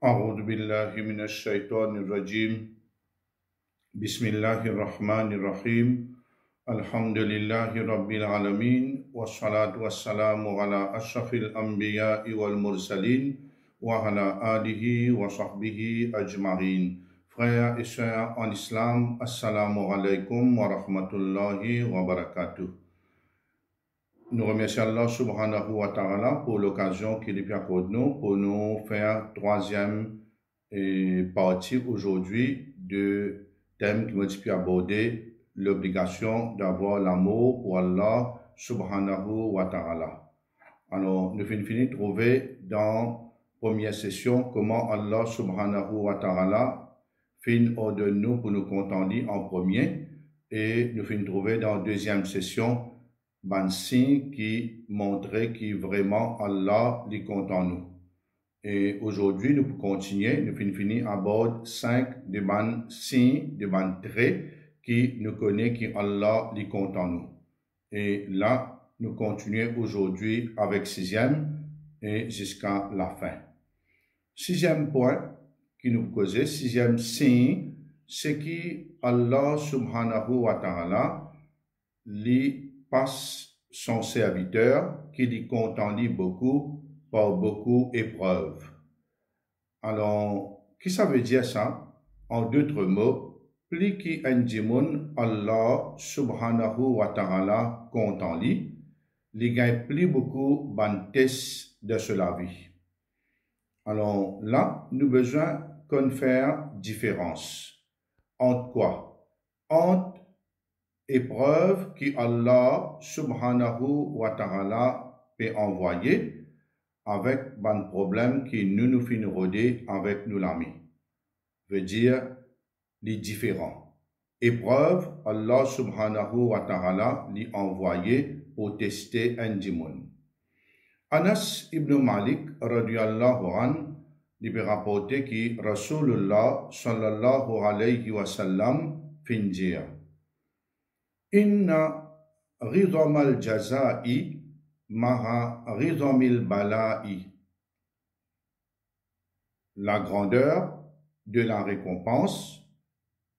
أعوذ بالله من الشيطان الرجيم بسم الله الرحمن الرحيم الحمد لله رب العالمين والصلاة والسلام على أشرف الأنبياء والمرسلين وعلى آله وصحبه أجمعين. Frères et sœurs en islam, assalamu alaikum wa rahmatullahi wa barakatuh. Nous remercions Allah subhanahu wa ta'ala pour l'occasion qu'il nous accorde pour nous faire troisième partie aujourd'hui de thème qui m'a pu aborder l'obligation d'avoir l'amour pour Allah subhanahu wa ta'ala. Alors, nous finissons de trouver dans la première session comment Allah subhanahu wa ta'ala fin ordonne nous pour nous contenter en premier, et nous finissons de trouver dans la deuxième session un signe qui montrait que vraiment Allah est content nous. Et aujourd'hui, nous pouvons continuer, nous finissons à bord 5 de ban signes, de ban traits qui nous connaît que Allah est content nous. Et là, nous continuons aujourd'hui avec sixième et jusqu'à la fin. Sixième point qui nous cause, sixième signe, c'est que Allah subhanahu wa ta'ala lui passe son serviteur qui lui contentit beaucoup par beaucoup d'épreuves. Alors, qu'est-ce que ça veut dire ça? En d'autres mots, plus qu'un démon Allah subhanahu wa ta'ala contentit, il gagne plus beaucoup de tests de cela vie. Alors là, nous avons besoin qu'on fasse différence. Entre quoi? Entre épreuve que Allah subhanahu wa ta'ala peut envoyer avec un problème qui nous finit roder avec nous l'ami. Veut dire les différents. Épreuve, Allah subhanahu wa ta'ala lui envoyé pour tester un démon. Anas ibn Malik radiyallahu an lui rapporté que Rasulullah sallallahu alayhi wa sallam fin dire Inna ridham al-jaza'i maha ridham al-bala'i. La grandeur de la récompense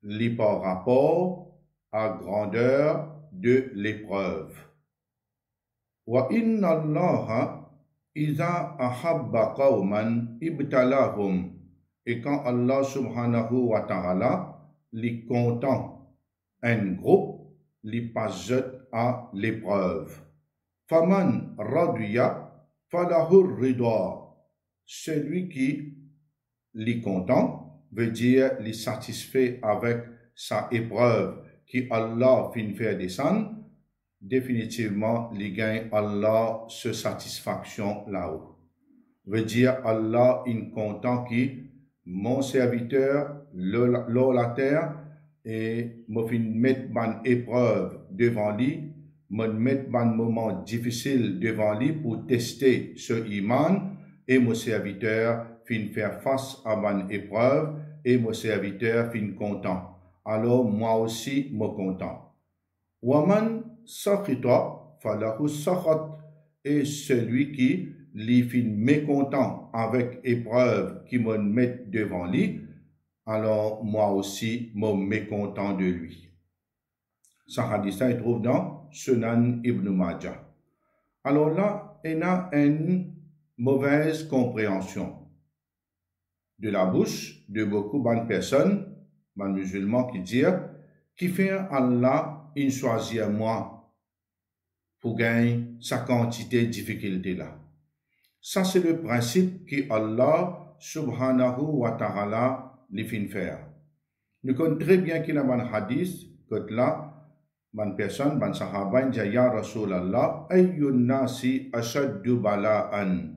lit par rapport à la grandeur de l'épreuve. Wa inna allaha idha ahabba qawman ibtalahum. Et quand Allah subhanahu wa ta'ala li content un groupe, li passe à l'épreuve. Faman radiya falahur ridwa. Celui qui li content veut dire li satisfait avec sa épreuve qui Allah fin faire descendre, définitivement li gagne Allah ce satisfaction là-haut. Veut dire Allah in content qui mon serviteur l'eau la terre et me fin mettre ban épreuve devant lui, me mettre ban moment difficile devant lui pour tester ce iman, et mon serviteur fin faire face à ban épreuve, et mon serviteur fin content. Alors moi aussi me content. Waman sakhita falahu sakhat. Et celui qui lui fin mécontent avec épreuve qui me met devant lui, alors moi aussi, me mécontent de lui. Ce hadith il trouve dans Sunan Ibn Majah. Alors là, il y a une mauvaise compréhension de la bouche de beaucoup de personnes, de musulmans qui disent, qui fait Allah, il choisit moi pour gagner sa quantité de difficultés là. Ça, c'est le principe que Allah subhanahu wa ta'ala les fin faire. Nous connaissons très bien qu'il y a un hadith que là, une personne, une sahaba, dit Ya Rasulallah, ayyun nasi ashaddu bala'an.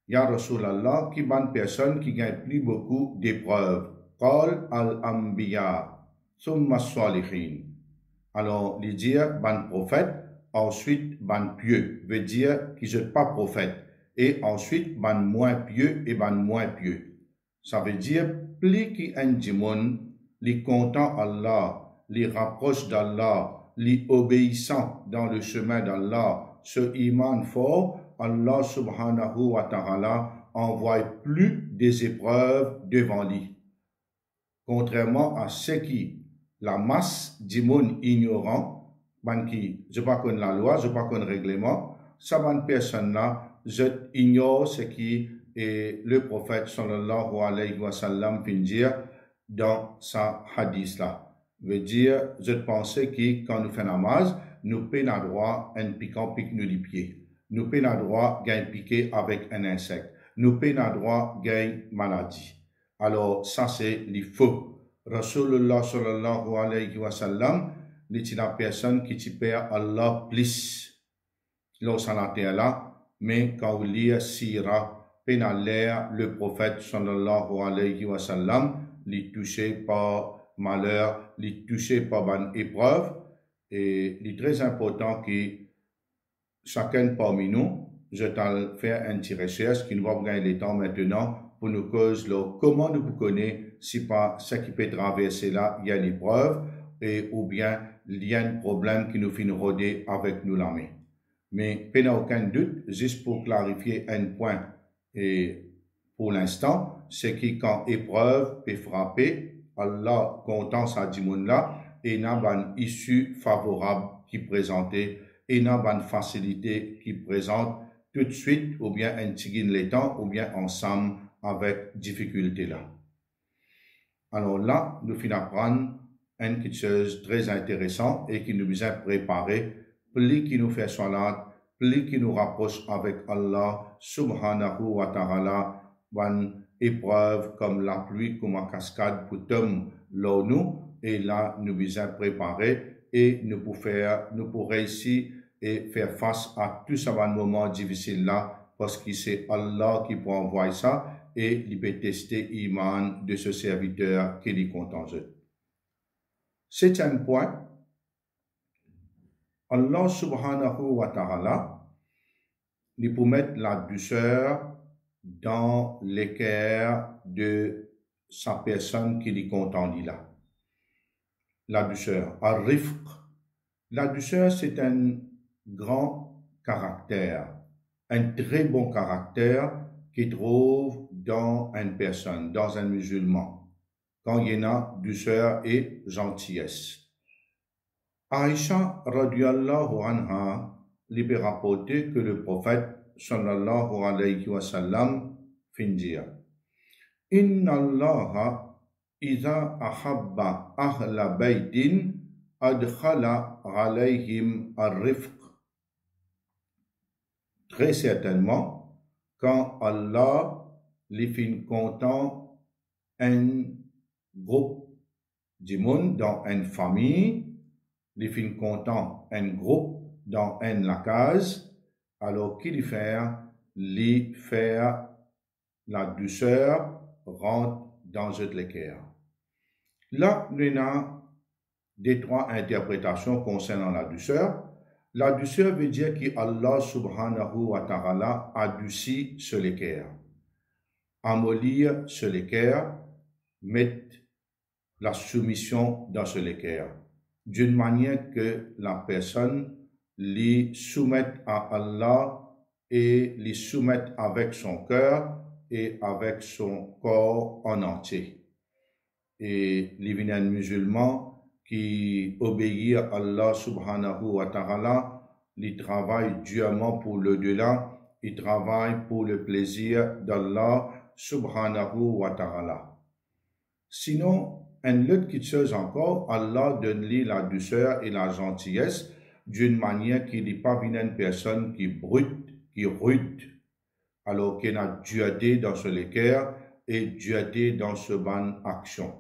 Ya Rasulallah, qui est une personne qui gagne plus beaucoup d'épreuves. Qal al-anbiya, thumma salihin. Alors, il dit, un prophète, ensuite, un pieux, veut dire qu'il n'est pas prophète. Et ensuite, un moins pieux et un moins pieux. Ça veut dire, plus qu'un démon, les content Allah, les rapproche d'Allah, les obéissant dans le chemin d'Allah, ce iman fort, Allah subhanahu wa ta'ala envoie plus des épreuves devant lui. Contrairement à ce qui, la masse du monde ignorant, qui, je pas connais la loi, je pas connais le règlement, ça bonne personne là, je ignore ce qui est le prophète sallallahu alayhi wa sallam fin dire dans sa hadith là. Veut dire, je pensais que quand nous faisons namaz, nous prenons droit un piquant pique nous les pieds. Nous prenons droit gain piqué avec un insecte. Nous prenons droit gain maladie. Alors, ça c'est les faux. Rasulullah sallallahu alayhi wa sallam, c'est la personne qui te perd Allah plus. Lorsqu'on la terre là, mais quand vous lisez Sira, pénalaire, le prophète sallallahu alayhi wa sallam, les touché par malheur, les touché par une épreuve, et il est très important que chacun parmi nous, je t'ai fait un petit recherche qui nous va gagner le temps maintenant pour nous causer comment nous connaissons si pas ce qui peut traverser là, il y a une épreuve, et ou bien il y a un problème qui nous fait nous rôder avec nous la main. Mais pas aucun doute, juste pour clarifier un point, et pour l'instant, c'est que quand épreuve peut frapper, Allah content sa dimoun là, et n'a pas une issue favorable qui présentait, et n'a pas une facilité qui présente tout de suite, ou bien un tigine les temps, ou bien ensemble avec difficulté là. Alors là, nous finissons apprendre une chose très intéressante et qui nous a préparé, plus qui nous fait salat, plus qui nous rapproche avec Allah subhanahu wa ta'ala, une épreuve comme la pluie, comme la cascade pour tomber là nous, et là nous a préparé et nous pour réussir et faire face à tout ce moment difficile là, parce que c'est Allah qui peut envoyer ça et il peut tester l'iman de ce serviteur qui est content. Septième point, Allah subhanahu wa ta'ala, il peut mettre la douceur dans l'équerre de sa personne qui est content là. La douceur, ar-rifq. La douceur, c'est un grand caractère, un très bon caractère qui trouve dans une personne, dans un musulman, quand il y a douceur et gentillesse. Aïcha radiallahu anha lui a rapporté que le prophète sallallahu alayhi wa sallam fin dire Inna Allah idha ahabba ahla baytin adkhala alayhim ar-rifq. Très certainement, quand Allah les fin content un groupe du monde dans une famille, les fin content un groupe dans une la case, alors qu'il les faire la douceur rentre dans le cœur. Là, nous avons des trois interprétations concernant la douceur. La douceur veut dire que Allah subhanahu wa ta'ala adoucit sur le cœur, amollir sur le cœur, mettre la soumission dans ce cœur, d'une manière que la personne les soumette à Allah et les soumette avec son cœur et avec son corps en entier. Et les musulmans qui obéissent à Allah subhanahu wa ta'ala, ils travaillent durement pour l'au-delà, ils travaillent pour le plaisir d'Allah subhanahu wa ta'ala. Sinon, une autre chose encore, Allah donne-lui la douceur et la gentillesse d'une manière qui n'est pas une personne qui brute, qui rude, alors qu'il y a dureté dans ce cœur et dureté dans ce ban action.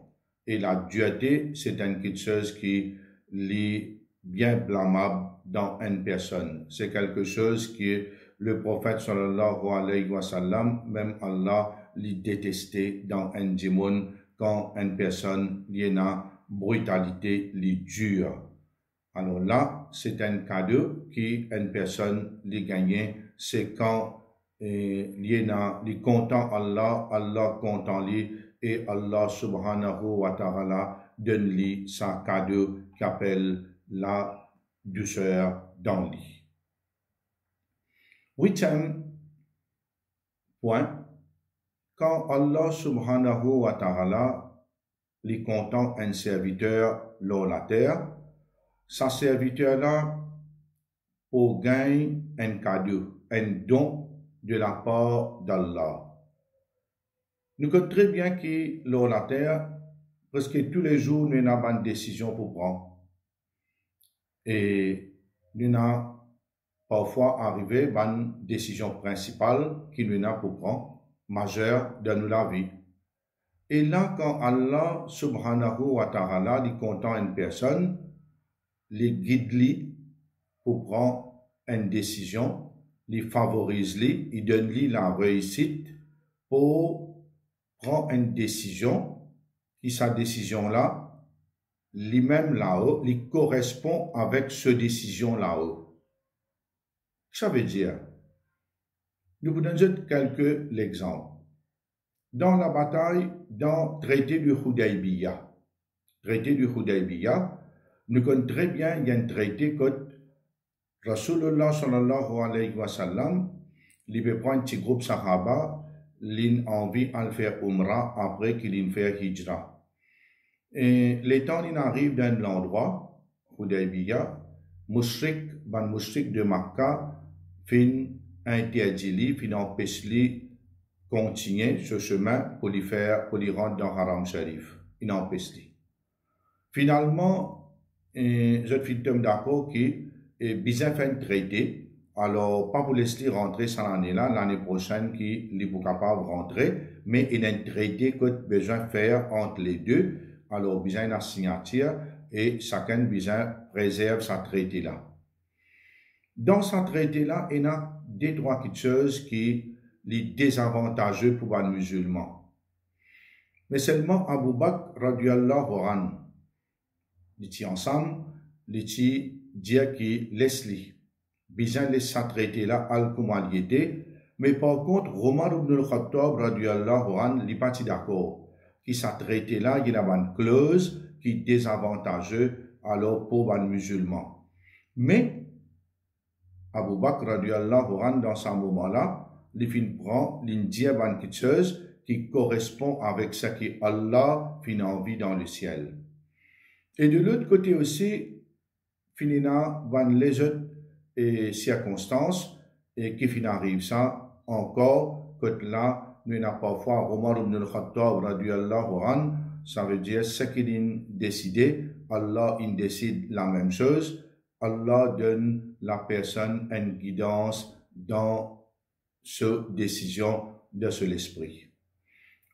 Et la dureté, c'est une chose qui est bien blâmable dans une personne. C'est quelque chose que le prophète sallallahu alayhi wa sallam, même Allah, l'y détestait dans un démon quand une personne y a brutalité, l'y dure. Alors là, c'est un cadeau qu'une personne l'y gagne, c'est quand il est content Allah, Allah content lui, et Allah subhanahu wa ta'ala donne lui sa cadeau qu'appelle la douceur dans lui. Huitième point, quand Allah subhanahu wa ta'ala lui content un serviteur sur la terre, sa serviteur-là pour gagner un cadeau, un don de la part d'Allah. Nous connaissons très bien que sur la terre, presque tous les jours, nous avons une décision pour prendre. Et nous avons parfois arrivé à une décision principale qui nous a pour prendre, majeure dans la vie. Et là, quand Allah subhanahu wa ta'ala lui content une personne, les guide pour prendre une décision, lui favorise lui, il donne lui la réussite pour prendre une décision, qui sa décision-là, lui-même là-haut, lui correspond avec cette décision là-haut. Ça veut dire, nous vous donnons quelques exemples. Dans la bataille, dans le traité du Hudaybiyah, nous connaissons très bien, il y a un traité que Rasulullah sallallahu alayhi wa sallam, il veut prendre un petit groupe sahaba, il a envie de faire umrah après qu'il ait fait hijra. Et les temps, il arrive dans l'endroit, Hudaybiyah, ban mushrik de Makkah, fin interdit, fin empêche continuer ce chemin pour lui rendre dans Haram Sharif. Il empêche. Finalement, je suis d'accord que besoin fait un traité, alors pas pour laisser rentrer cette année-là, l'année prochaine qu'il est capable de rentrer, mais il y a un traité que besoin de faire entre les deux, alors besoin de la signature et chacun besoin préserve sa traité-là. Dans ce traité-là, il y a deux, trois choses qui sont désavantageux pour un musulman. Mais seulement Abu Bakr radiallahu anhu, il dit ensemble, il dit qu'il laisse-les. Besoin de ce traité-là, al-Kumaliété, mais par contre, Omar ibn al-Khattab radiallahu anhu, il n'est pas d'accord. Qui ce traité-là, il y a une clause qui est désavantageuse alors pour un musulman. Mais Abu Bakr radiallahu anhu, dans ce moment-là, il prend une diable quelque chose qui correspond avec ce que Allah fait envie dans le ciel. Et de l'autre côté aussi, finina van les autres circonstances et qui arrive ça encore que là, nous n'avons parfois Omar ibn al-Khattab radiallahu anhu, ça veut dire ce qu'il a décidé, Allah il décide la même chose, Allah donne la personne une guidance dans cette décision de l'esprit.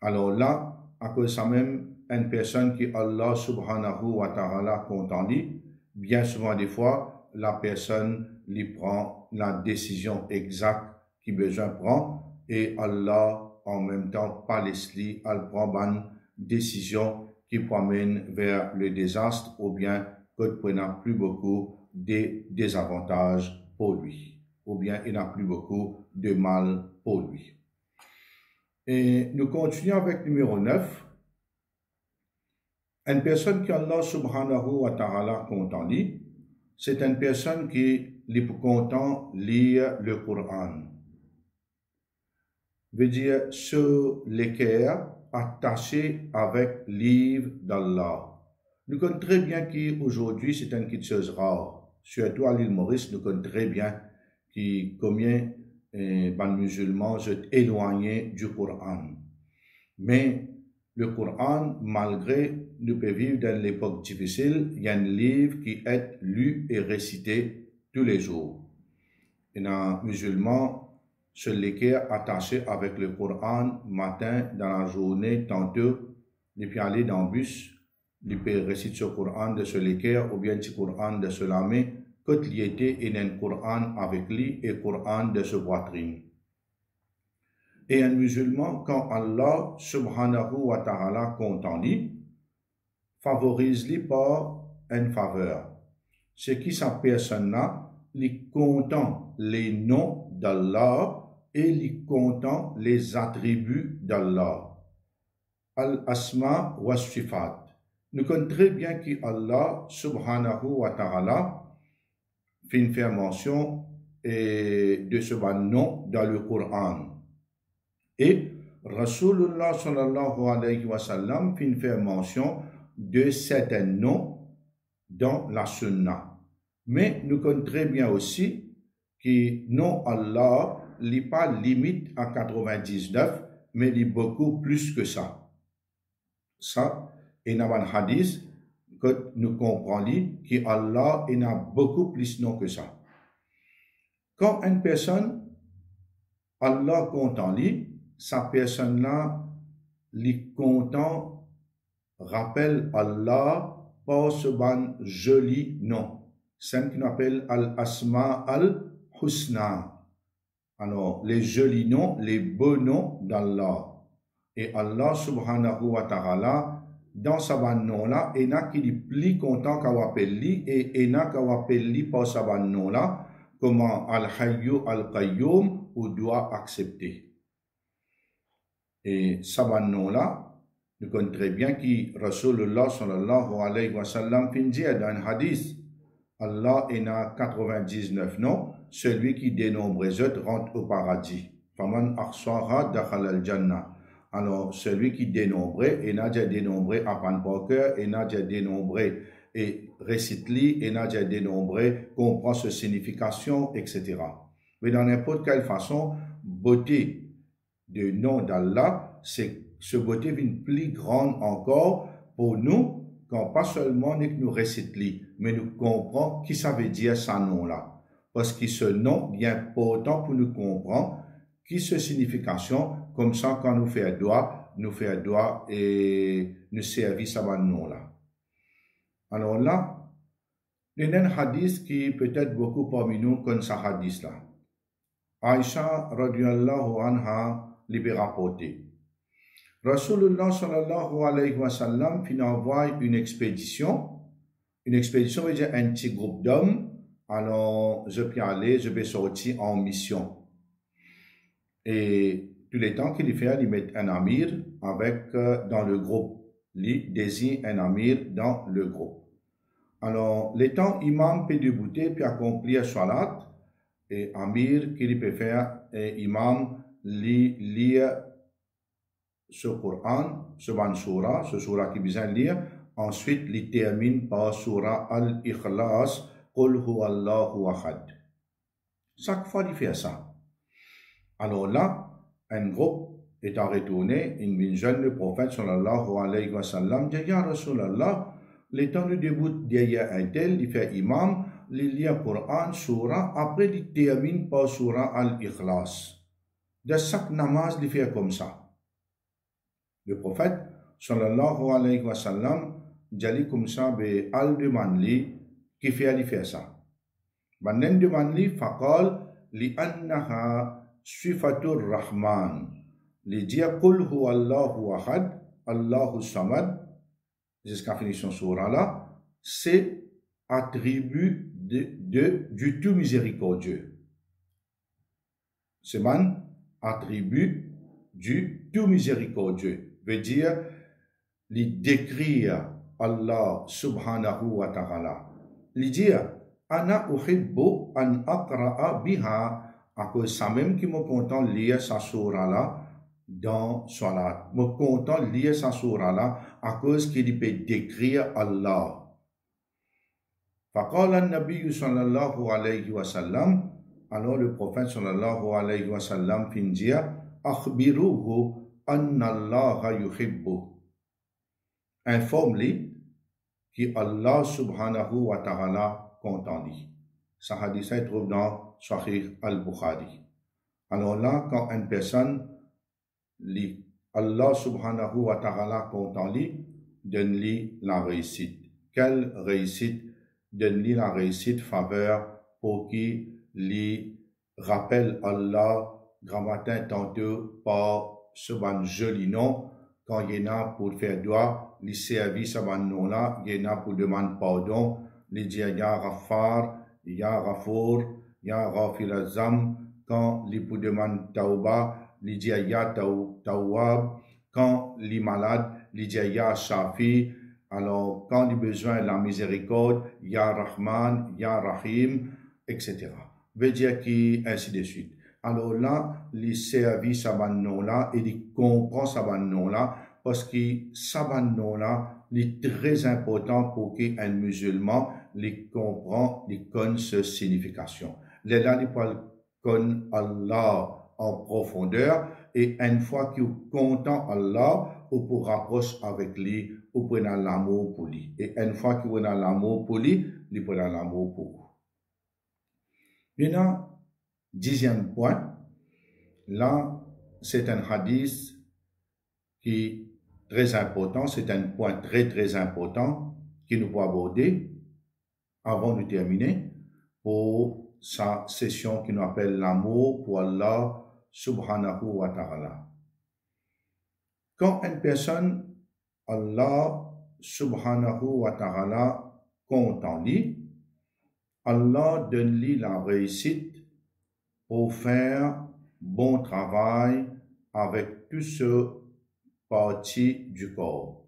Alors là, à cause de ça même, une personne qui Allah subhanahu wa ta'ala content lui, bien souvent des fois, la personne lui prend la décision exacte qu'il besoin prendre et Allah en même temps pas laisse-lui, elle prend une décision qui promène vers le désastre ou bien qu'il n'a plus beaucoup de désavantages pour lui ou bien il n'a plus beaucoup de mal pour lui. Et nous continuons avec numéro 9. Une personne qui Allah subhanahu wa ta'ala content lui, c'est une personne qui est content lire le Coran. Veut dire sur les cœurs attachés avec le livre d'Allah. Nous connaissons très bien qu'aujourd'hui c'est une petite chose rare. Surtout à l'île Maurice, nous connaissons très bien combien les musulmans sont éloignés du Coran. Mais le Coran, malgré nous pouvons vivre dans l'époque difficile, il y a un livre qui est lu et récité tous les jours. Il y a un musulman sur les cœurs attachés avec le Coran matin dans la journée, tantôt, il peut aller dans le bus, il peut réciter ce Coran de sur les cœurs ou bien ce Coran de sur la main, quand il était il y a un Coran avec lui et Coran de ce poitrine. Et un musulman, quand Allah subhanahu wa ta'ala content lui, favorise-lui par une faveur. C'est qui sa personne-là, il content les noms d'Allah et il content les attributs d'Allah. Al-Asma wa Sifat. Nous connaissons très bien qu'Allah subhanahu wa ta'ala fait une mention de ce nom dans le Coran. Et Rasulullah sallallahu alayhi wa sallam fin fait mention de certains noms dans la sunna. Mais nous connaissons très bien aussi que non Allah n'est pas limite à 99, mais il est beaucoup plus que ça. Ça, et dans un hadith, que nous comprenons que Allah a beaucoup plus de noms que ça. Quand une personne, Allah compte en lui, sa personne-là, lui content, rappelle Allah par ce ban joli nom. C'est ce qu'on appelle Al-Asma Al-Husna. Alors, les jolis noms, les beaux noms d'Allah. Et Allah subhanahu wa ta'ala, dans sa ban nom-là, il y a qui est plus content qu'on appelle lui, et il y a qu'on appelle lui par sa ban nom-là, comment Al-Hayyu Al-Qayyum, ou doit accepter. Et sa ban nom-là, nous connaissons très bien que Rasulullah sallallahu alayhi wa sallam fin dit dans un hadith, Allah en a 99 noms, celui qui dénombre les autres rentre au paradis. Faman ahsaha dakhal al-jannah. Alors, celui qui dénombre, il a déjà dénombré à pan par cœur, il a déjà dénombré et récite-li, il a déjà dénombré, comprend sa signification, etc. Mais dans n'importe quelle façon, beauté du nom d'Allah, c'est ce beauté est plus grande encore pour nous, quand pas seulement nous récite-li, mais nous comprenons qui ça veut dire ce nom-là. Parce que ce nom est important pour nous comprendre qui ce signification, comme ça quand nous faisons doigt et nous servir à ce nom-là. Alors là, il y a un hadith qui peut-être beaucoup parmi nous connaissent ce hadith-là. Aïcha radiyallahu anha l'y rapporté. Rasulullah sallallahu alayhi wa sallam fin envoie une expédition. Une expédition veut dire un petit groupe d'hommes. Alors, je peux aller, je vais sortir en mission. Et tous les temps qu'il fait, il met un amir avec, dans le groupe. Il désigne un amir dans le groupe. Alors, les temps, imam peut débouter, puis accomplir salat. Et amir, qu'il peut faire, et imam, lire ce Coran, ce ban surah, ce surah qui besoin de lire. Ensuite, il termine par surah Al-Ikhlas, Qul huwallahu ahad. Chaque fois, il fait ça. Alors là, un groupe est retourné, une jeune, le prophète sallallahu alayhi wa sallam, dit, Ya Rasulallah, les temps de début derrière un tel, il fait imam, il lit le Coran, surah, après il termine par surah Al-Ikhlas. De chaque namaz, il fait comme ça. Le prophète, sallallahu alayhi wa sallam, dit comme ça, al demande li, qui fait ça. Banen demande li, faqal, li annaha sifatur rahman. Li dit, qul huwa Allahu ahad, Allahu samad, jusqu'à finition surah là, c'est attribut du tout miséricordieux. C'est un attribut du tout miséricordieux. Veut dire, il décrire Allah subhanahu wa ta'ala. Il dit, Ana uhibbu an aqra'a biha, à cause ça même qui me content lire sa surah là dans salat. Me content lire sa surah là à cause qu'il peut décrire Allah. Faqala an-nabiy sallallahu alayhi wa sallam, alors le prophète sallallahu alayhi wa sallam fin dire, akhbiruhu anna Allah yuhibbu. Informe-lui que Allah subhanahu wa ta'ala content lui. Ce hadith se trouve dans Sahih al-Bukhari. Alors là, quand une personne lit Allah subhanahu wa ta'ala content lui, donne-lui la réussite. Quelle réussite? Donne-lui la réussite faveur pour qu'il lui rappelle Allah grand matin tantôt par ce ban joli nom. Quand il y en a pour faire doigt, les services à ce nom-là, il y en a pour demander pardon, les dire Ya Ghaffar, Ya Ghafour, Ya Ghafir Azam, quand les pour demander Tauba, les dire Ya Tawwab, quand les malades, les dire Ya Shafi, alors quand les besoins de la miséricorde, Ya Rahman, Ya Rahim, etc. Veut dire qui, ainsi de suite. alors là, il servit sa nom là et il comprend sa nom là parce que sa nom là est très important pour qu'un musulman il comprend, il connaît sa signification. Là, il parle connaît Allah en profondeur et une fois qu'il est content Allah, ou pour rapprocher avec lui, ou pour l'amour pour lui. Et une fois qu'il a l'amour pour lui, il prend l'amour pour vous. Maintenant, 10e point, là, c'est un hadith qui est très important, c'est un point très très important qui nous faut aborder avant de terminer pour sa session qui nous appelle l'amour pour Allah subhanahu wa ta'ala. Quand une personne, Allah subhanahu wa ta'ala compte en lui, Allah donne lui la réussite pour faire bon travail avec tout ce parti du corps,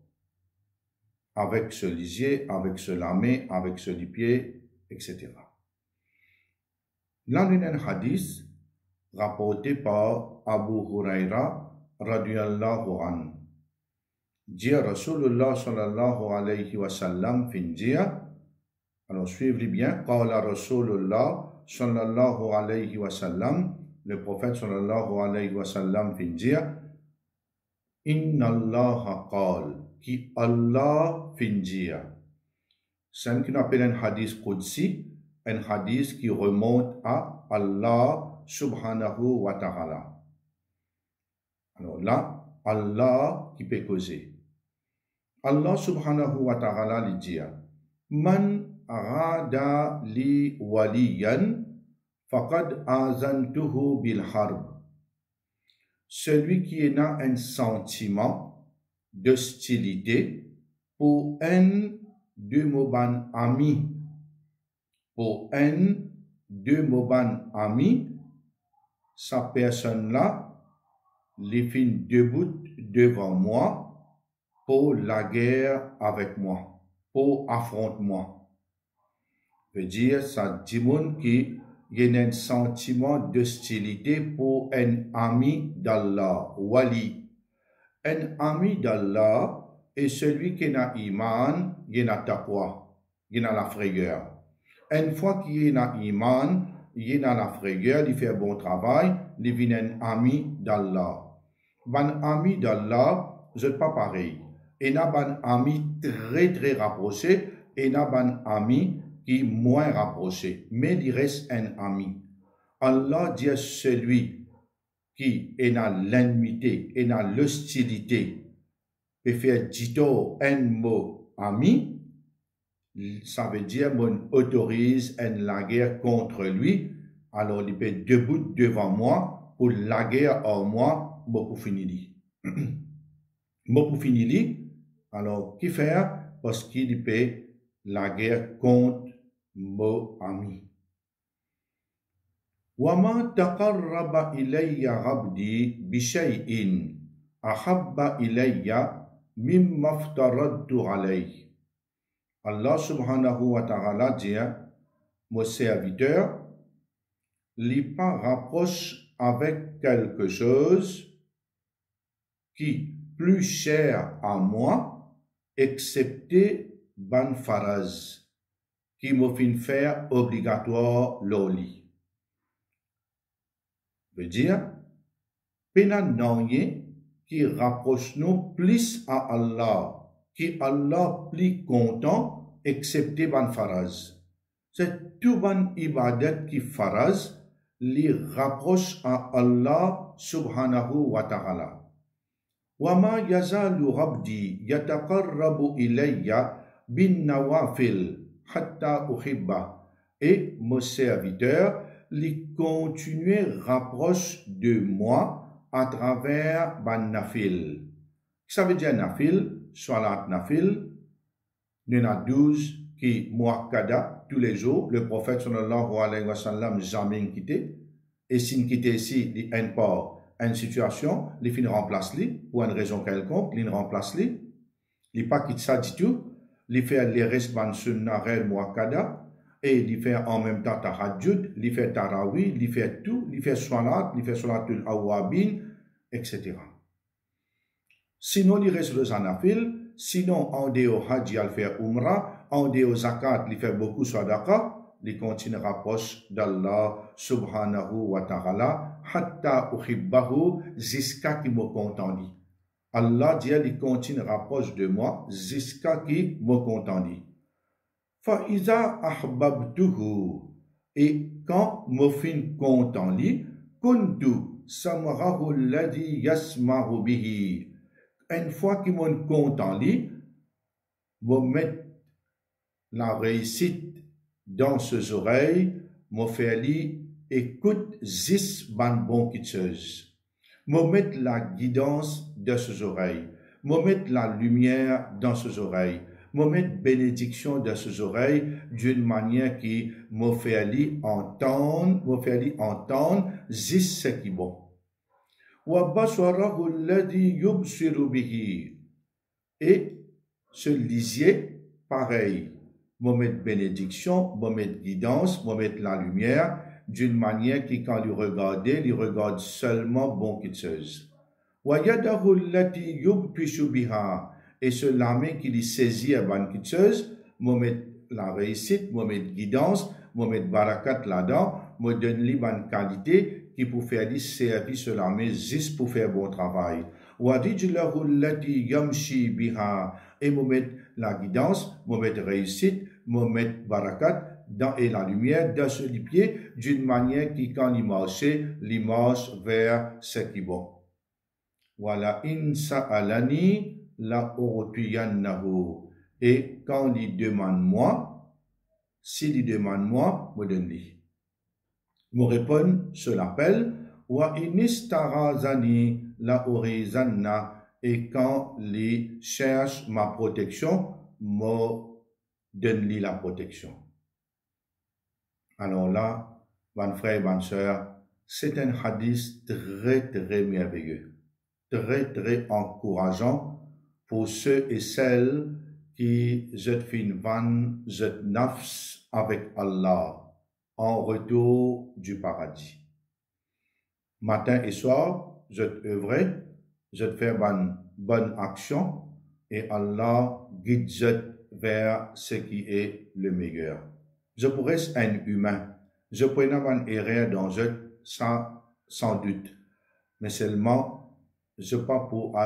avec ce lisier, avec ce lamé, avec ce pied, etc. Là, il y a un hadith rapporté par Abu Huraira radiyallahu anhu. Dit Rasulullah sallallahu alayhi wa sallam fin dire, alors suivez bien, qala Rasulullah sallallahu alayhi wa sallam, le prophète sallallahu alayhi wa sallam fin dire, inna Allah qal, qui Allah fin dire. C'est ce qu'on appelle un hadith qudsi, un hadith qui remonte à Allah subhanahu wa ta'ala. Alors là, Allah qui peut causer. Allah subhanahu wa ta'ala lui dit, man arada li waliyan faqad azantuhu bil harb. Celui qui a un sentiment d'hostilité pour un de mon ami, pour un de mon ami, sa personne-là, les fin debout devant moi pour la guerre avec moi, pour affrontement. Veut dire, ça dit qu'il y a un sentiment d'hostilité pour un ami d'Allah, wali. Un ami d'Allah est celui qui a iman, il a taqwa, il a la frayeur. Une fois qu'il a iman, il a la frayeur, il fait un bon travail, il devient un ami d'Allah. Un ami d'Allah, c'est pas pareil. Il y a un ami très très rapproché et il y a un ami qui est moins rapproché, mais il reste un ami. Allah dit à celui qui est dans l'ennemité et dans l'hostilité peut faire dito un mot ami, ça veut dire qu'on autorise la guerre contre lui, alors il peut debout devant moi pour la guerre en moi, pour finir. Moi pour finir, alors qui faire? Parce qu'il peut la guerre contre mon ami. وَمَا تَقَرَّبَ إِلَيَّ عَبْدِي بِشَيْءٍ أَحَبَّ إِلَيَّ مِمَّا افْتَرَضْتُ عَلَيْهِ. Allah subhanahu wa ta'ala dit, mon serviteur, il pas rapproche avec quelque chose qui plus cher à moi, excepté ban faraz, qui me fait faire obligatoire l'oli. Veut dire, pena n'enye qui rapproche nous plus à Allah, qui Allah plus content, excepté ban faraz. C'est tout ban ibadat qui faraz, li rapproche à Allah subhanahu wa ta'ala. وَمَا يَزَالُ رَبْدِي يَتَقَرَّبُ إِلَيَّ بِالنَّوَافِلِ حَتَّى أُحِبَّهُ. Et mon serviteur, il continue rapproche de moi à travers ban nafil. Ça veut dire nafil, salat nafil, il y en a 12 qui muakkada tous les jours. Le prophète sallallahu alayhi wa sallam jamais quitté. Et s'il quitte ici, il y a une situation, il finit remplace lui, pour une raison quelconque, il remplace lui. Il pas quitte ça du tout. Il fait les restes ban sunna rel muakkada. et il fait en même temps tahajjud, il fait tarawih, il fait tout, il fait salatul awabin, etc. Sinon, il reste le zanafil, sinon, on dit au hajj, il fait umrah, on dit au zakat, il fait beaucoup sadaqa, il continue rapproche d'Allah subhanahu wa ta'ala, hatta uhibbahu, jusqu'à qui me contente. Allah dit, il continue rapproche de moi, jusqu'à qui me contente. Fa iza ahbabtuhu, et quand me fin content li, kuntu samrahu alladhi yasmahu bihi. Une fois qu'il m'ont content li, me mettre la réussite dans ses oreilles, me faire li écoute zis ban bon kitcheuse. Me mettre la guidance de ses oreilles, me mettre la lumière dans ses oreilles, me mettre bénédiction de ses oreilles d'une manière qui me fait li entendre, zis ce qui est bon. Et ce lisier, pareil, me mettre bénédiction, me mettre guidance, me mettre la lumière, d'une manière qui, quand il regarde seulement bon kitcheuse. Et ce lame qui lui saisit à bonne kitcheuse, me mettre la réussite, me mettre guidance, me mettre barakat là-dedans, me donne li bonne qualité, qui pour faire du service sur l'armée, juste pour faire bon travail. Et me mettre la guidance, me mettre réussite, me mettre barakat et la lumière dans ce pied d'une manière qui, quand il marche vers ce qui est bon. Voilà, in sa'alani la u'tiyannahu. Et quand il demande moi, s'il demande moi, me donne lui. Me répond sur l'appel, wa inistarazani la urizanna, et quand il cherche ma protection, me donne lui la protection. Alors là, mon frère et ma soeur, c'est un hadith très très merveilleux, très très encourageant pour ceux et celles qui jettent fin van, jettent nafs avec Allah en retour du paradis. Matin et soir, je œuvrer, je fais bonne action et Allah guide vers ce qui est le meilleur. Je pourrais être un humain, je pourrais avoir une erreur dans sans doute, mais seulement je pas pour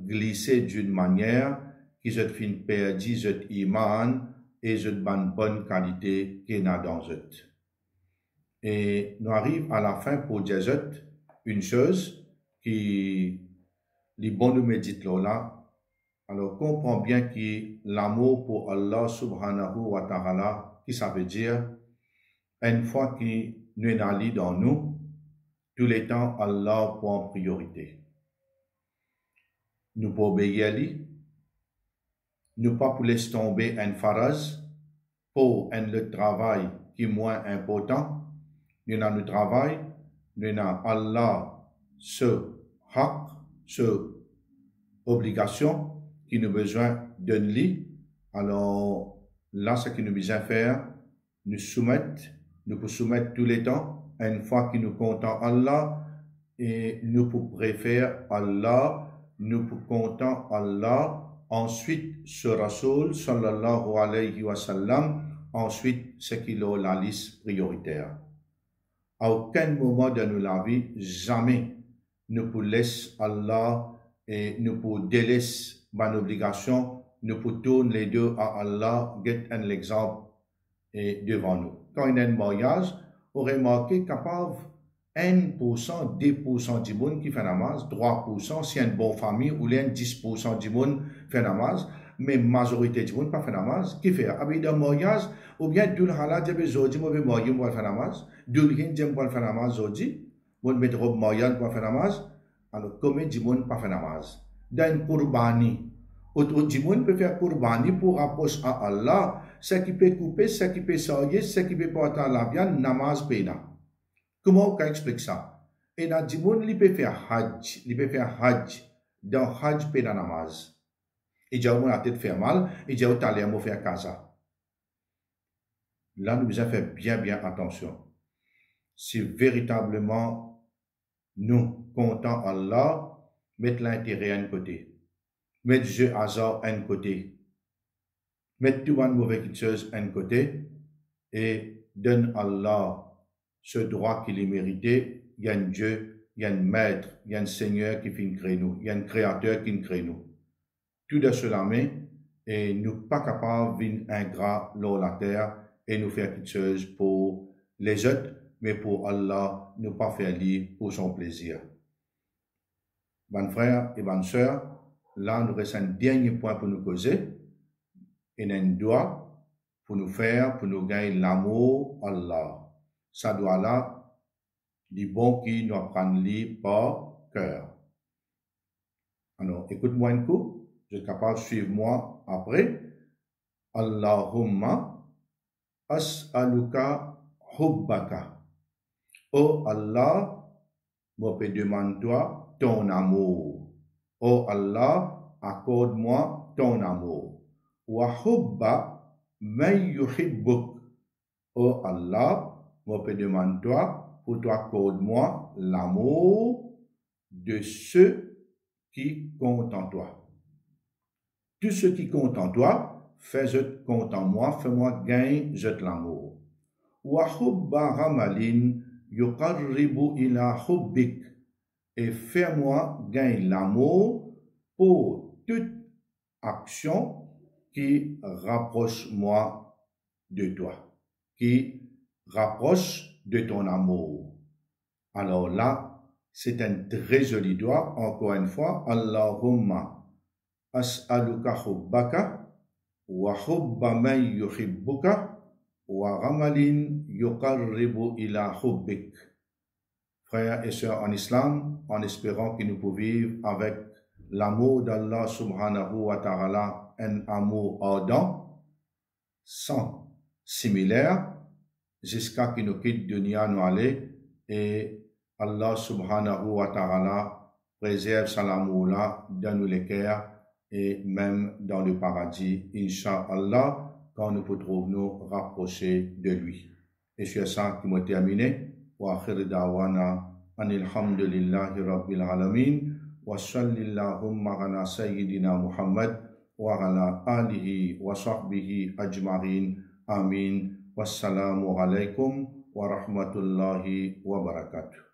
glisser d'une manière qui je fin perdu je iman et je bonne qualité qui n'a dans je. Et nous arrivons à la fin pour dire une chose qui les bons nous méditent là. Alors comprends bien que l'amour pour Allah subhanahu wa ta'ala, qui ça veut dire, une fois qu'il nous est dans nous, tous les temps Allah prend priorité. Nous pour obéir à lui, nous pas pour laisser tomber un faraz pour le travail qui est moins important. Nous avons le travail, nous avons Allah, ce haq, ce obligation qui nous besoin de lui. Alors là, ce que nous besoin faire, nous pouvons soumettre tous les temps, une fois que nous comptons Allah, et nous pouvons préférer Allah, nous pouvons compter Allah, ensuite ce Rasoul, sallallahu alayhi wa sallam, ensuite ce qui est la liste prioritaire. À aucun moment de notre vie, jamais nous pouvons laisser Allah et nous pouvons délaisser nos obligations, nous pouvons tourner les deux à Allah, get un exemple devant nous. Quand il y a un mariage, on remarque capable 1%, 2% du monde qui fait namaz, 3% si y a une bonne famille, ou 10% du monde fait namaz, mais la majorité du monde pas fait namaz. Qui fait? Avec un mariage, ou bien tout le halal, j'ai besoin de me marier pour faire namaz, tout le monde j'aime pour faire namaz aujourd'hui, on met robe mariage pour faire namaz, alors combien du monde pas fait namaz? Dans une kurbani, autre du monde peut faire kurbani pour rapprocher à Allah, ce qui peut couper, ce qui peut sailler, ce qui peut porter la viande, namaz pena. Comment on explique ça? Et dans le monde, il peut faire hajj, dans hajj pena namaz. Et j'ai la tête fait mal, et j'ai allé à me faire casa. là, nous devons faire bien attention. Si véritablement nous comptons Allah, mettre l'intérêt à un côté, mettre le jeu hasard à un côté, mettre tout une mauvaise chose à un côté, et donne Allah ce droit qu'il est mérité. Il y a un Dieu, il y a un maître, il y a un Seigneur qui fait créer nous, il y a un Créateur qui crée nous. Tout de cela, mais, et nous pas capables d'être ingrats dans la terre et nous faire quelque chose pour les autres, mais pour Allah, nous pas faire lire pour son plaisir. Bon frères et bonnes sœurs, là nous reste un dernier point pour nous causer, et un doigt pour nous faire, pour nous gagner l'amour Allah. Ça doit là, du bon qui nous apprend lire par cœur. Alors, écoute-moi un coup, je suis capable de suivre moi après. Allahumma as'aluka hubbaka. Oh Allah, moi peux demander toi ton amour. Oh Allah, accorde-moi ton amour. Wa hubba man yuhibbuk. Oh Allah, moi peux demander toi pour toi accorde-moi l'amour de ceux qui comptent en toi. Tous ceux qui comptent en toi, fais-je compte en moi, fais-moi gagner je l'amour. Wa hubba ramalin yuqarribu ila hubbik. Et fais-moi gagner l'amour pour toute action qui rapproche moi de toi, qui rapproche de ton amour. Alors là, c'est un très joli doigt, encore une fois, Allahumma as'aluka hubbaka wa hubba man yuhibbuka wa ramalin yuqarribu ila hubbik. Frères et sœurs en islam, en espérant que nous pouvons vivre avec l'amour d'Allah subhanahu wa ta'ala, un amour ardent, sans similaire, jusqu'à que nous quitte dunya nous aller, et Allah subhanahu wa ta'ala préserve son amour-là dans nos cœurs et même dans le paradis, Inch'Allah, quand nous pourrons nous rapprocher de lui. Et sur ça qui m'a terminé, wa akhir da'wana anil hamdulillahi rabbil alamin wa sallallahu ala sayyidina Muhammad wa ala alihi wa sahbihi ajma'in. Amin. Wassalamu alaikum wa rahmatullahi wa barakatuh.